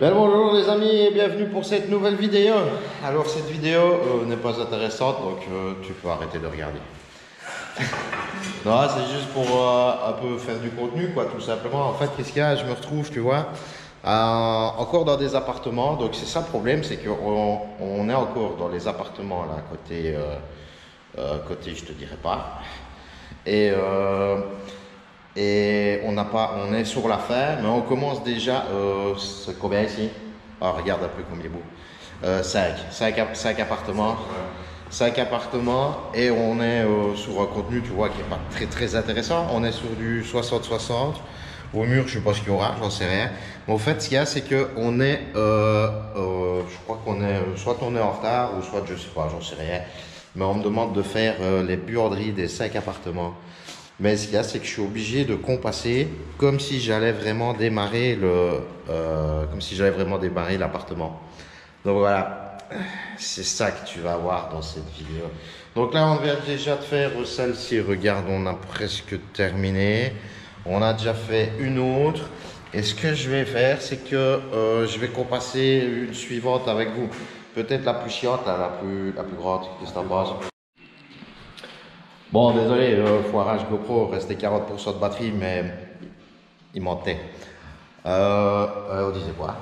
Bonjour les amis et bienvenue pour cette nouvelle vidéo. Alors cette vidéo n'est pas intéressante, donc tu peux arrêter de regarder. Non, c'est juste pour un peu faire du contenu, quoi, tout simplement. En fait, qu'est-ce qu'il y a? Je me retrouve, tu vois, encore dans des appartements. Donc c'est ça le problème, c'est qu'on est encore dans les appartements là, côté, je te dirais pas. Et on est sur la fin, mais on commence déjà. C'est combien ici? Ah, regarde un peu comme il est beau. 5 appartements. 5 appartements et on est sur un contenu, tu vois, qui n'est pas très intéressant. On est sur du 60-60. Au mur, je sais pas ce qu'il y aura, j'en sais rien. Mais au fait, ce qu'il y a, c'est que on est, je crois qu'on est, soit on est en retard ou soit je sais pas, j'en sais rien. Mais on me demande de faire les buanderies des 5 appartements. Mais ce qu'il y a, c'est que je suis obligé de compasser comme si j'allais vraiment démarrer l'appartement. Donc voilà, c'est ça que tu vas voir dans cette vidéo. Donc là, on vient déjà de faire celle-ci. Regarde, on a presque terminé. On a déjà fait une autre. Et ce que je vais faire, c'est que je vais compasser une suivante avec vous. Peut-être la plus chiante, la plus grande. Qu'est-ce que t'en penses? Bon, désolé, foirage GoPro, restait 40% de batterie, mais il mentait. On disait quoi?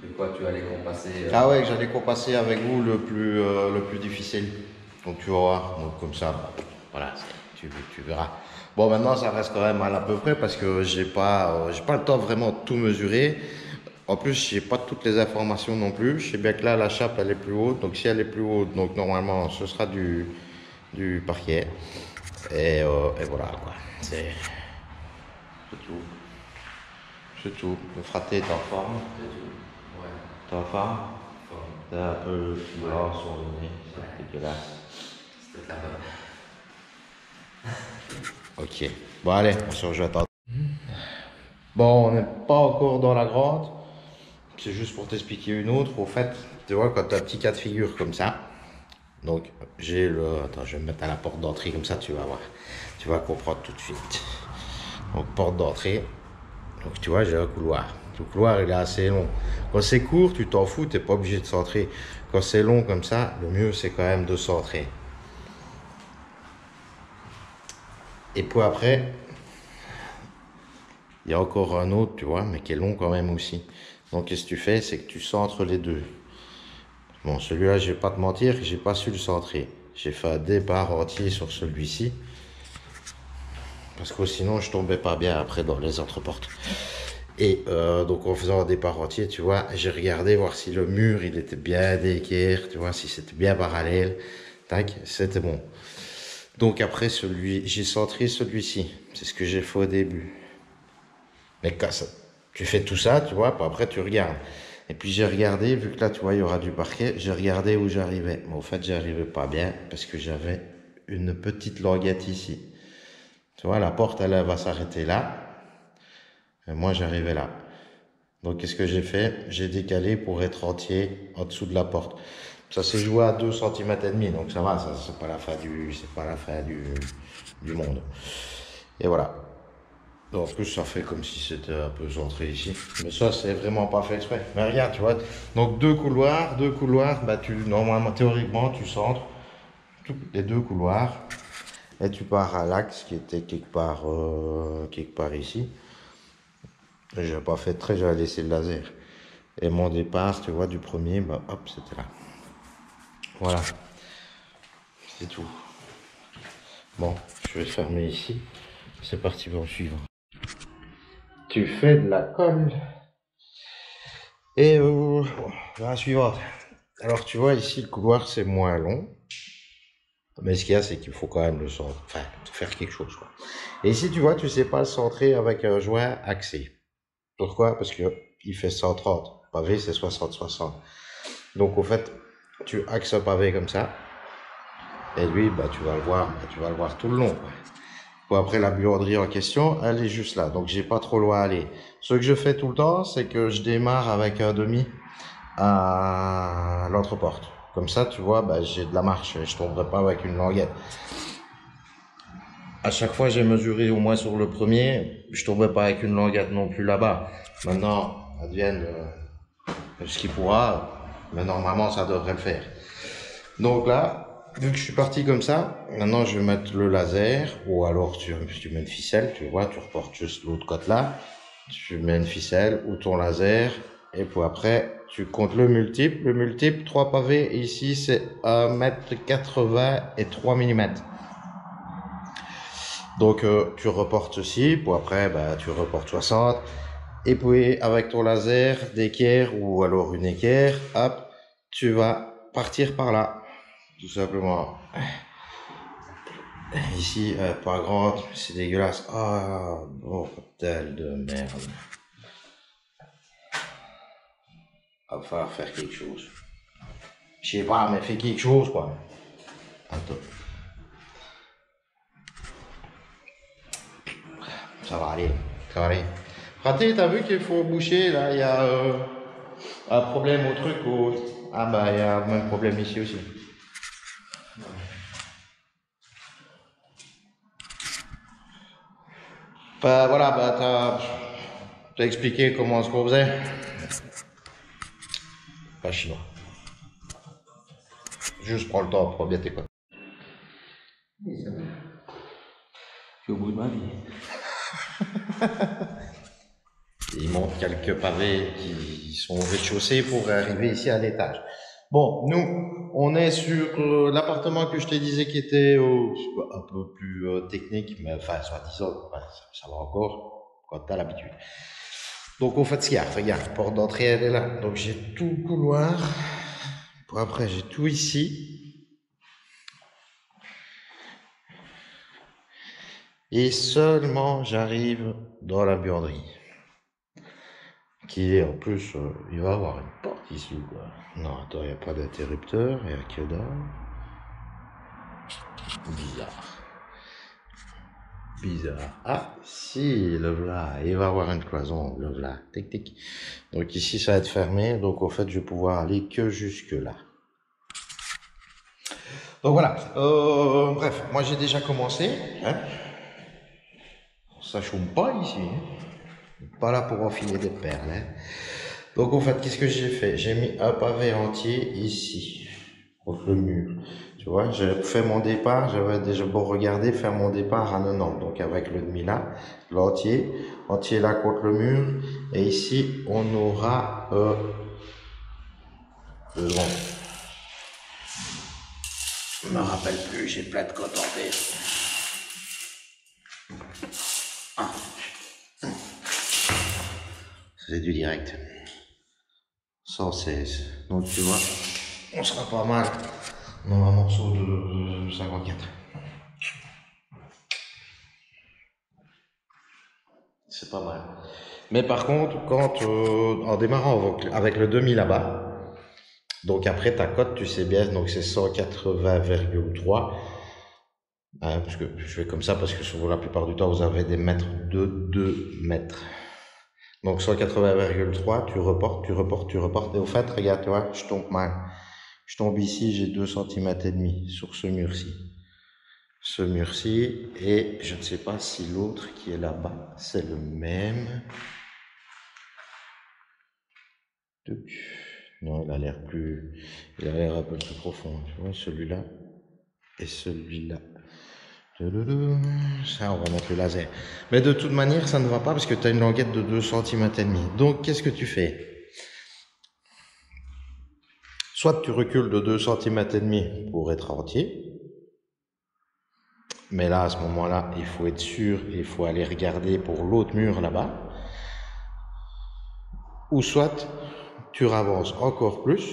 De quoi tu allais compasser Ah ouais, que j'allais compasser avec vous le plus difficile. Donc tu vas voir, donc comme ça, voilà, tu verras. Bon, maintenant ça reste quand même à peu près parce que j'ai pas le temps vraiment de tout mesurer. En plus, j'ai pas toutes les informations non plus. Je sais bien que là, la chape elle est plus haute, donc si elle est plus haute, donc normalement ce sera du parquet. Et voilà quoi. C'est tout. C'est tout. Le fraté est en forme. C'est tout. Ouais. T'es en forme? T'as un peu blanc sur le nez. C'est dégueulasse. C'était la bonne. Ok. Bon allez, on se rejoint. Bon, on n'est pas encore dans la grotte. C'est juste pour t'expliquer une autre. Au fait, tu vois, quand tu as un petit cas de figure comme ça, donc j'ai le... Attends, je vais me mettre à la porte d'entrée comme ça, tu vas voir. Tu vas comprendre tout de suite. Donc, porte d'entrée. Donc, tu vois, j'ai un couloir. Le couloir, il est assez long. Quand c'est court, tu t'en fous, tu n'es pas obligé de centrer. Quand c'est long comme ça, le mieux, c'est quand même de centrer. Et puis après, il y a encore un autre, tu vois, mais qui est long quand même aussi. Donc, qu'est-ce que tu fais? C'est que tu centres les deux. Bon, celui-là, je vais pas te mentir, j'ai pas su le centrer. J'ai fait un départ entier sur celui-ci. Parce que sinon, je tombais pas bien après dans les autres portes. Et donc, en faisant un départ entier, tu vois, j'ai regardé voir si le mur, il était bien d'équerre, tu vois, si c'était bien parallèle. Tac, c'était bon. Donc, après, j'ai centré celui-ci. C'est ce que j'ai fait au début. Mais quand ça, tu fais tout ça, tu vois, puis après, tu regardes. Et puis j'ai regardé, vu que là, tu vois, il y aura du parquet, j'ai regardé où j'arrivais. Mais au fait, j'arrivais pas bien parce que j'avais une petite languette ici. Tu vois, la porte, elle va s'arrêter là. Et moi, j'arrivais là. Donc, qu'est-ce que j'ai fait? J'ai décalé pour être entier en dessous de la porte. Ça s'est joué à 2,5 cm, donc ça va, ça, c'est pas la fin du monde. Et voilà. En plus, ça fait comme si c'était un peu centré ici. Mais ça, c'est vraiment pas fait exprès. Mais regarde, tu vois. Donc, deux couloirs, bah, normalement, théoriquement, tu centres les deux couloirs. Et tu pars à l'axe qui était quelque part ici. Je n'ai pas fait de trait, j'avais laissé le laser. Et mon départ, tu vois, du premier, bah, hop, c'était là. Voilà. C'est tout. Bon, je vais fermer ici. C'est parti pour le suivant. Tu fais de la colle. Et la suivante. Alors tu vois ici le couloir c'est moins long. Mais ce qu'il y a c'est qu'il faut quand même le centre. Enfin, faire quelque chose quoi. Et ici tu vois tu sais pas le centrer avec un joint axé. Pourquoi? Parce que il fait 130. Pavé c'est 60-60. Donc au fait tu axes un pavé comme ça. Et lui bah tu vas le voir tout le long quoi. Bon, après la buanderie en question, elle est juste là, donc j'ai pas trop loin à aller. Ce que je fais tout le temps, c'est que je démarre avec un demi à l'autre porte. Comme ça, tu vois, bah, j'ai de la marche, je tomberai pas avec une languette. à chaque fois, j'ai mesuré au moins sur le premier. Je tombais pas avec une languette non plus là-bas. Maintenant, advienne ce qu'il pourra. Mais normalement, ça devrait le faire. Donc là, vu que je suis parti comme ça, maintenant je vais mettre le laser. Ou alors tu mets une ficelle, tu vois, tu reportes juste l'autre côté là. Tu mets une ficelle ou ton laser. Et puis après, tu comptes le multiple. Le multiple, 3 pavés. Ici, c'est 1,80 m et 3 mm. Donc tu reportes ceci, puis après bah, tu reportes 60, et puis avec ton laser d'équerre ou alors une équerre, hop, tu vas partir par là, tout simplement. Ici, pas grande, c'est dégueulasse. Ah, bordel de merde. Va falloir faire quelque chose. Je sais pas, mais fais quelque chose quoi. Attends. Ça va aller, ça va aller. Raté, t'as vu qu'il faut boucher, là, il y a un problème au truc, ou... Ah bah, il y a le même problème ici aussi. Bah voilà, bah t'as expliqué comment ce qu'on faisait. Pas chinois. Juste prends le temps pour bien tes quoi. Oui, ça va. Je suis au bout de ma vie. Il monte quelques pavés qui sont au rez-de-chaussée pour arriver ici à l'étage. Bon, nous, on est sur l'appartement que je te disais qui était un peu plus technique, mais enfin, soi-disant, ça va encore quand t'as l'habitude. Donc, au fait, ce qu'il y a, regarde, porte d'entrée, elle est là. Donc, j'ai tout le couloir. Puis après, j'ai tout ici. Et seulement, j'arrive dans la buanderie. Qui est en plus, il va avoir une porte ici, quoi. Non, attends, il n'y a pas d'interrupteur, il n'y a que dalle. Bizarre. Ah, si, le voilà, il va avoir une cloison, le voilà, tic tic. Donc ici, ça va être fermé, donc en fait, je vais pouvoir aller que jusque là. Donc voilà, bref, moi j'ai déjà commencé, hein. Ça chôme pas ici, hein. Pas là pour enfiler des perles, hein. Donc en fait, qu'est-ce que j'ai fait? J'ai mis un pavé entier ici, contre le mur. Tu vois, j'ai fait mon départ, j'avais déjà beau regarder, faire mon départ à 90. Donc avec le demi là, l'entier, entier là contre le mur. Et ici, on aura 2 secondes. Je me rappelle plus, j'ai plein de cotes en tête. C'est du direct. 116. Donc tu vois, on sera pas mal dans un morceau de 54. C'est pas mal. Mais par contre, quand en démarrant avec le demi là-bas, donc après ta cote, tu sais bien, donc c'est 180,3. Parce que je fais comme ça parce que sur la plupart du temps, vous avez des mètres de 2 mètres. Donc 180,3, tu reportes. Et au fait, regarde, tu vois, je tombe mal. Je tombe ici, j'ai 2 cm et demi sur ce mur-ci. Ce mur-ci, et je ne sais pas si l'autre qui est là-bas, c'est le même. Non, il a l'air un peu plus profond. Tu vois, celui-là et celui-là. Ça, on va mettre le laser. Mais de toute manière, ça ne va pas parce que tu as une languette de 2 cm et demi. Donc, qu'est-ce que tu fais? Soit tu recules de 2 cm et demi pour être entier. Mais là, à ce moment-là, il faut être sûr, il faut aller regarder pour l'autre mur là-bas. Ou soit tu ravances encore plus.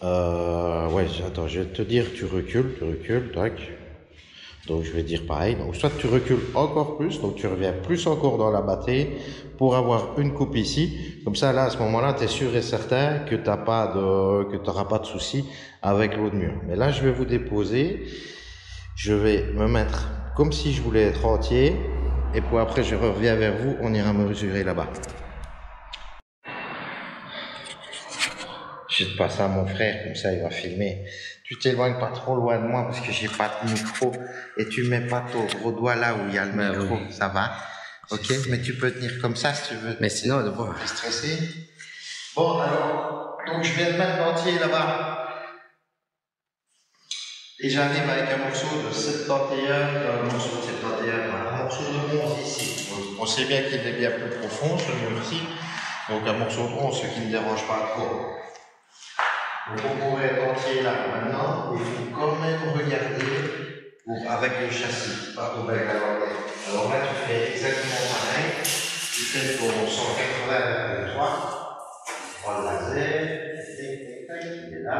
Ouais, attends, je vais te dire, tu recules, tac. Donc je vais dire pareil. Donc soit tu recules encore plus, donc tu reviens plus encore dans la bâtée pour avoir une coupe ici. Comme ça, là, à ce moment-là, tu es sûr et certain que tu n'auras pas de souci avec l'autre mur. Mais là, je vais vous déposer. Je vais me mettre comme si je voulais être entier. Et puis après, je reviens vers vous. On ira mesurer là-bas. Je Je vais te passer à mon frère, comme ça il va filmer. Tu t'éloignes pas trop loin de moi parce que j'ai pas de micro et tu mets pas ton gros doigt là où il y a le micro, oui. Ça va? Ok, mais tu peux tenir comme ça si tu veux. Mais sinon, de voir. T'es stressé? Bon, alors, donc je viens de mettre l'entier là-bas. Et j'arrive avec un morceau de 71, un morceau de 11 ici. On sait bien qu'il est bien plus profond, ce mur-ci. Donc un morceau de 11, ce qui ne dérange pas trop. Donc on pourrait être entier là maintenant. Il faut quand même regarder avec le châssis, pas au bec à l'envers. Alors là, tu fais exactement pareil. Tu fais ton 180,3. Tu prends le laser. Il est là.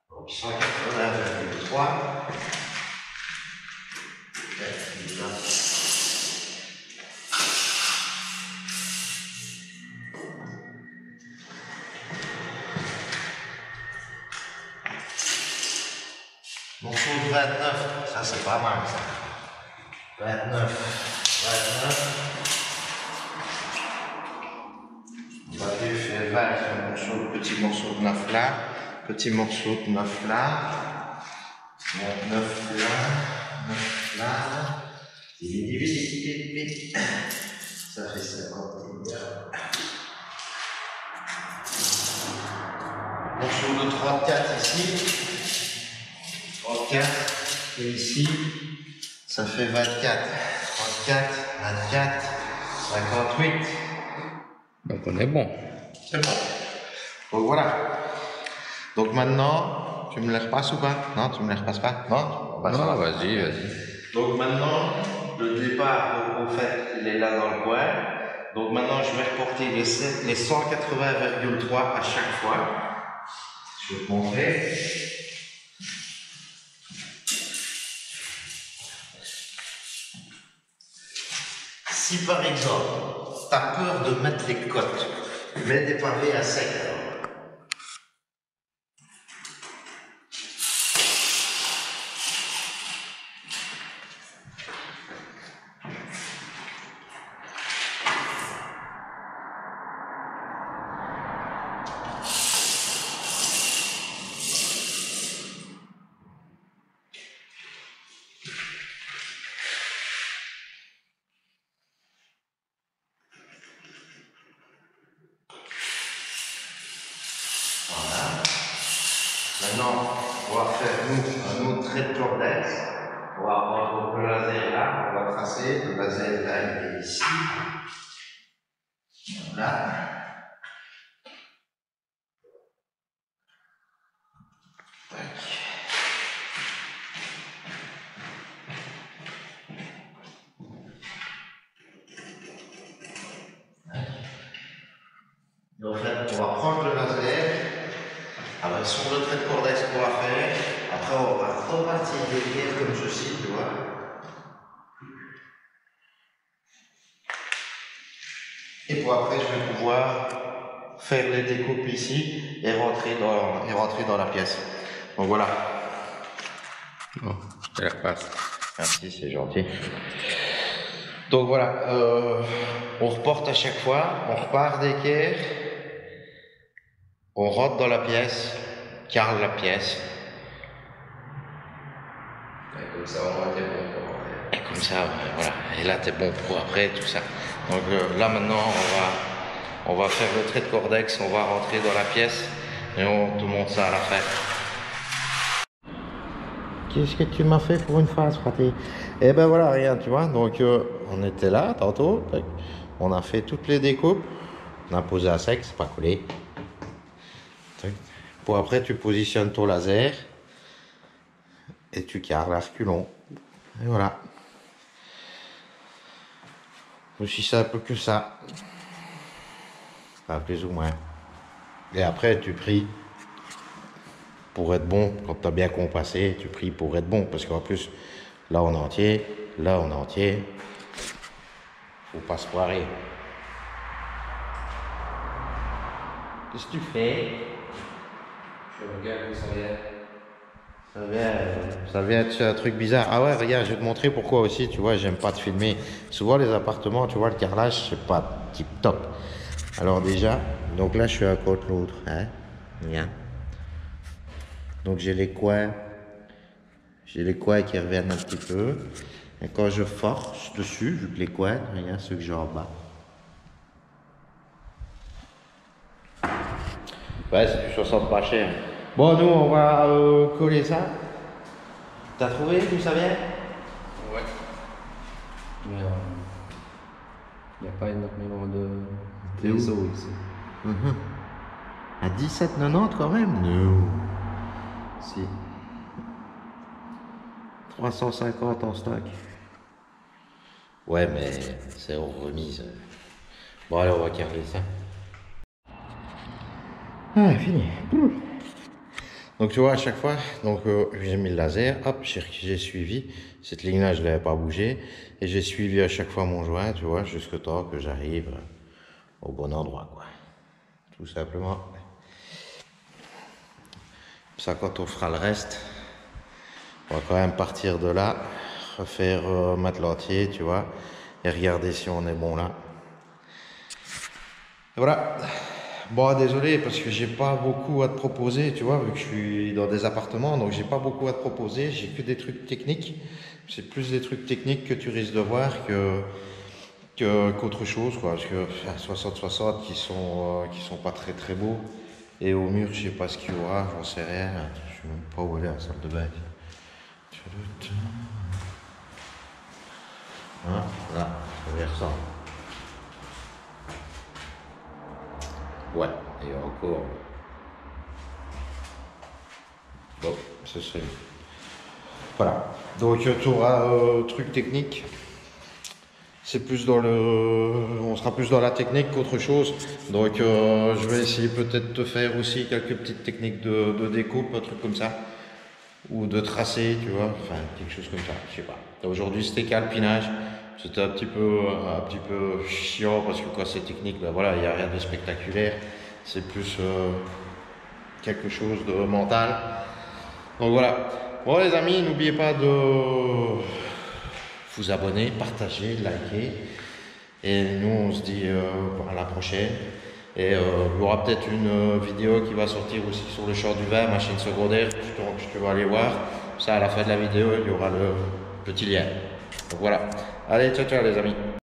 Donc 180,3. Morceau de 29, ça c'est pas mal ça. 29. Bah, tu fais 20, petit morceau de 9 là. Petit morceau de 9 là. 9 là. Il est divisé. Ça fait 51. Morceau de 34 ici. 34. Et ici, ça fait 24. 34, 24, 58. Donc on est bon. C'est bon. Donc voilà. Donc maintenant, tu me les repasses ou pas? Non, tu me les repasses pas? Non, non, vas-y. Donc maintenant, le départ, au fait, il est là dans le coin. Donc maintenant, je vais reporter les 180,3 à chaque fois. Je vais te montrer. Si par exemple, tu as peur de mettre les côtes, mets des pavés à sec alors. Maintenant, on va faire un autre trait de cordex. On va prendre le laser là, on va tracer. Le laser là, il est ici. Voilà. Et en fait, on va prendre le laser. Avec sur le trait de cordex qu'on va faire. Après, on va repartir derrière comme ceci, tu vois. Et pour après, je vais pouvoir faire les découpes ici et rentrer dans la pièce. Donc voilà. Bon, je te la repasse. Merci, c'est gentil. Donc voilà, on reporte à chaque fois, on repart d'équerre, on rentre dans la pièce, carre la pièce. Et comme ça, on va être bon pour après. Et comme ça, voilà. Et là, t'es bon pour après, tout ça. Donc là, maintenant, on va faire le trait de cordex, on va rentrer dans la pièce et on te montre ça à la fin. Qu'est-ce que tu m'as fait pour une phase, fraté? Eh ben voilà, rien, tu vois. Donc, on était là tantôt. On a fait toutes les découpes. On a posé à sec, c'est pas collé. Pour après, tu positionnes ton laser et tu carres la reculon. Et voilà. Aussi simple que ça. Enfin, plus ou moins. Et après, tu pries pour être bon. Quand tu as bien compassé, tu pries pour être bon. Parce qu'en plus, là on est entier, là on est entier. Faut pas se poirer. Qu'est-ce que tu fais? Je regarde où ça vient. Ça vient être un truc bizarre. Ah ouais, regarde, je vais te montrer pourquoi aussi, tu vois, j'aime pas te filmer. Souvent les appartements, tu vois, le carrelage, c'est pas tip top. Alors déjà, donc là je suis à côté l'autre, hein. Bien. Donc j'ai les coins qui reviennent un petit peu. Et quand je force dessus, vu que les coins, regarde ceux que j'ai en bas. Ouais, c'est du 60 pas cher. Bon, nous, on va coller ça. T'as trouvé d'où ça vient? Ouais. Mais il n'y a pas énormément de réseau ici. À 17,90 quand même? Non. Si. 350 en stock. Ouais, mais c'est hors remise. Bon, allez, on va garder ça. Ah, fini. Donc, tu vois, à chaque fois, donc j'ai mis le laser, hop, j'ai suivi. Cette ligne-là, je ne l'avais pas bougée. Et j'ai suivi à chaque fois mon joint, tu vois, jusqu'au temps que j'arrive au bon endroit, quoi. Tout simplement. Ça, quand on fera le reste, on va quand même partir de là, refaire matelantier, tu vois, et regarder si on est bon là. Et voilà. Bon, désolé parce que j'ai pas beaucoup à te proposer, tu vois, vu que je suis dans des appartements, donc j'ai pas beaucoup à te proposer, j'ai que des trucs techniques. C'est plus des trucs techniques que tu risques de voir qu'autre chose, quoi, parce que 60-60 qui sont pas très très beaux, et au mur, je sais pas ce qu'il y aura, j'en sais rien, je sais même pas où aller à la salle de bain. Hein, là, ça va ça. Ouais, et encore. Bon, ce serait. Voilà. Donc, tu auras truc technique. C'est plus dans le. On sera plus dans la technique qu'autre chose. Donc, je vais essayer peut-être de faire aussi quelques petites techniques de découpe, un truc comme ça. Ou de tracé, tu vois. Enfin, quelque chose comme ça. Je sais pas. Aujourd'hui, c'était calpinage. C'était un petit peu chiant parce que quand c'est technique, ben voilà, il n'y a rien de spectaculaire. C'est plus quelque chose de mental. Donc voilà. Bon les amis, n'oubliez pas de vous abonner, partager, liker. Et nous, on se dit à la prochaine. Et il y aura peut-être une vidéo qui va sortir aussi sur le champ du vin, machine secondaire. Donc tu vas aller voir. Ça, à la fin de la vidéo, il y aura le petit lien. Donc voilà. Allez, ciao, ciao les amis.